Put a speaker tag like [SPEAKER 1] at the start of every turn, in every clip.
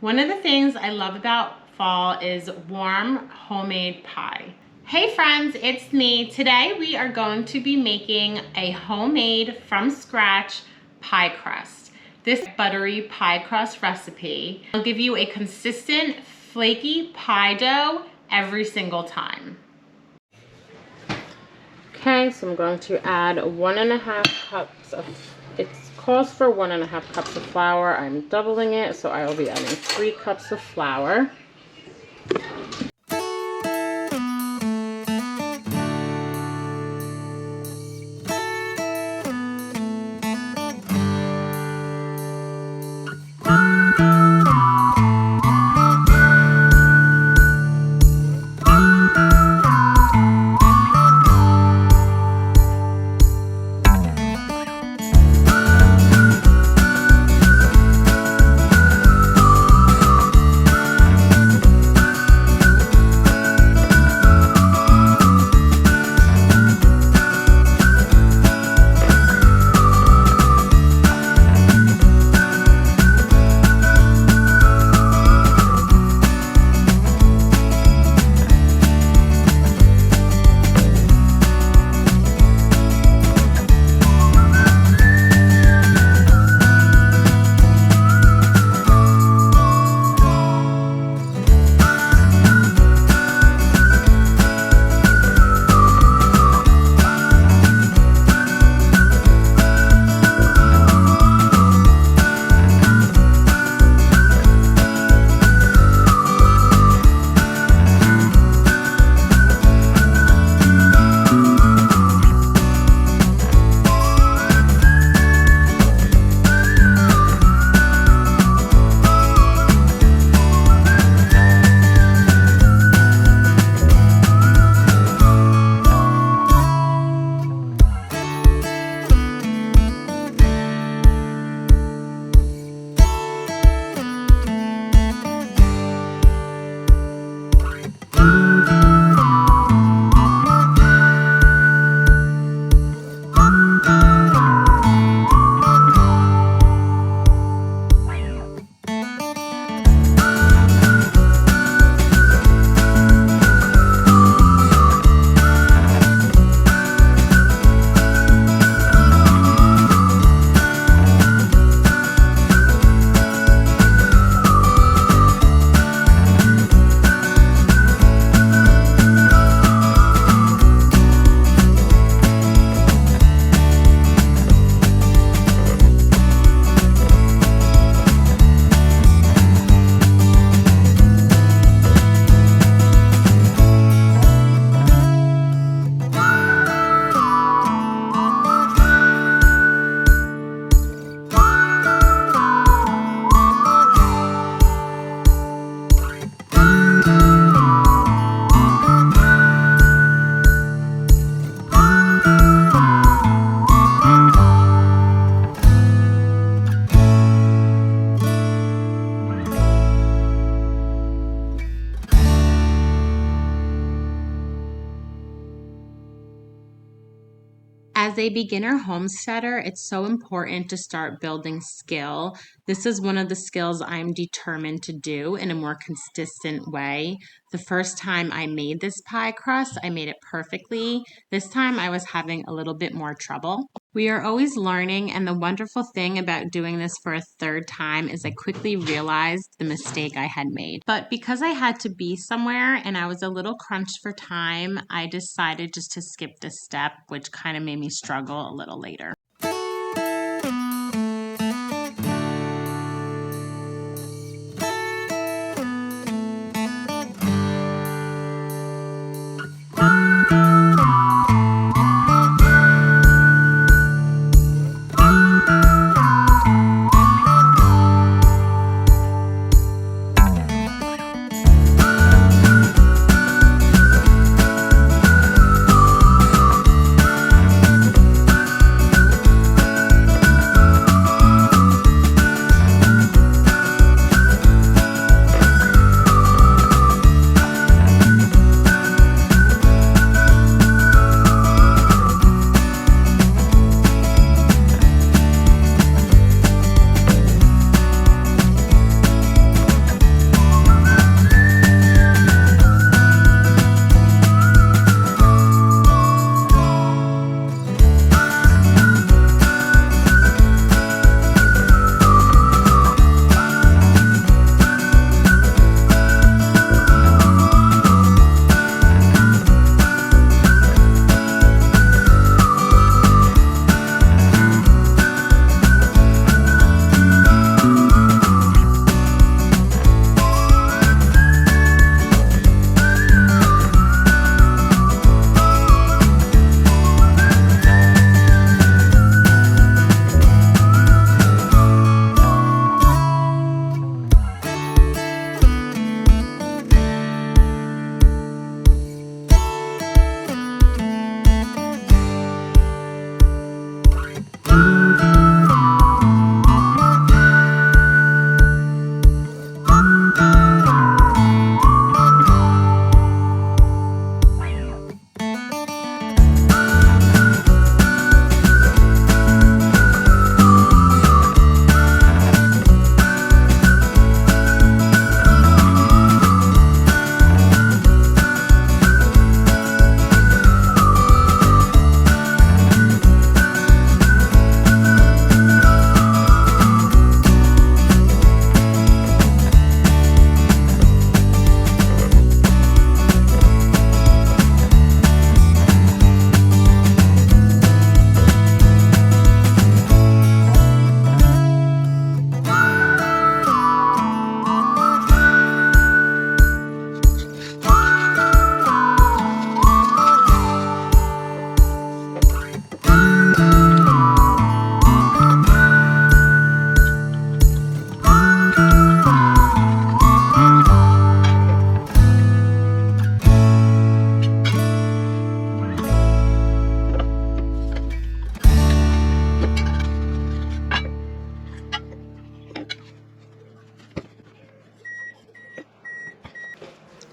[SPEAKER 1] One of the things I love about fall is warm homemade pie. Hey friends, it's me. Today we are going to be making a homemade from scratch pie crust. This buttery pie crust recipe will give you a consistent flaky pie dough every single time. Okay, so I'm going to add 1.5 cups of, it calls for 1.5 cups of flour. I'm doubling it, so I will be adding 3 cups of flour. As a beginner homesteader, it's so important to start building skill. This is one of the skills I'm determined to do in a more consistent way. The first time I made this pie crust, I made it perfectly. This time I was having a little bit more trouble. We are always learning, and the wonderful thing about doing this for a third time is I quickly realized the mistake I had made. But because I had to be somewhere and I was a little crunched for time, I decided just to skip this step, which kind of made me struggle a little later.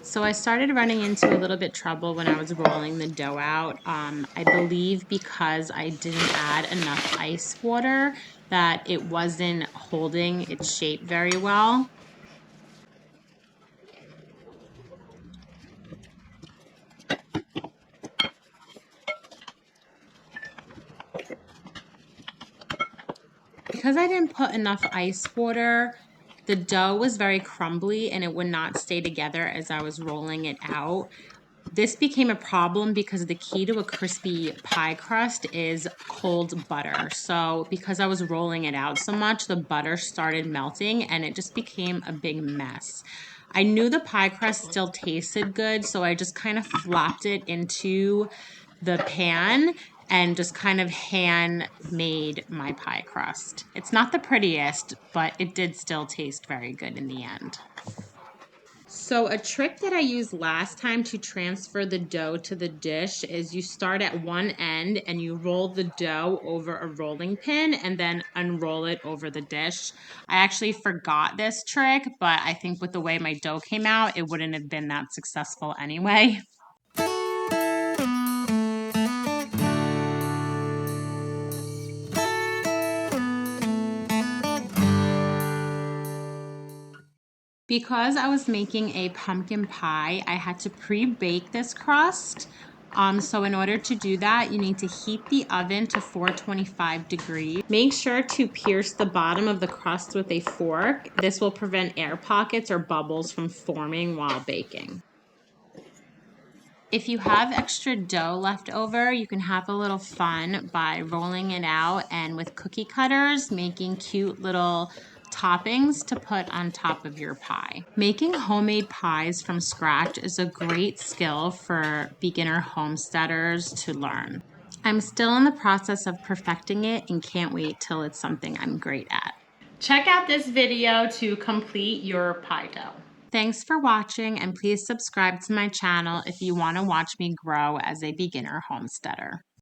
[SPEAKER 1] So I started running into a little bit trouble when I was rolling the dough out. I believe because I didn't add enough ice water that it wasn't holding its shape very well. Because I didn't put enough ice water, the dough was very crumbly and it would not stay together as I was rolling it out. This became a problem because the key to a crispy pie crust is cold butter. So because I was rolling it out so much, the butter started melting and it just became a big mess. I knew the pie crust still tasted good, so I just kind of flopped it into the pan and just kind of hand made my pie crust. It's not the prettiest, but it did still taste very good in the end. So a trick that I used last time to transfer the dough to the dish is you start at one end and you roll the dough over a rolling pin and then unroll it over the dish. I actually forgot this trick, but I think with the way my dough came out, it wouldn't have been that successful anyway. Because I was making a pumpkin pie, I had to pre-bake this crust. So in order to do that, you need to heat the oven to 425 degrees. Make sure to pierce the bottom of the crust with a fork. This will prevent air pockets or bubbles from forming while baking. If you have extra dough left over, you can have a little fun by rolling it out and with cookie cutters, making cute little toppings to put on top of your pie. Making homemade pies from scratch is a great skill for beginner homesteaders to learn. I'm still in the process of perfecting it and can't wait till it's something I'm great at. Check out this video to complete your pie dough. Thanks for watching, and please subscribe to my channel if you want to watch me grow as a beginner homesteader.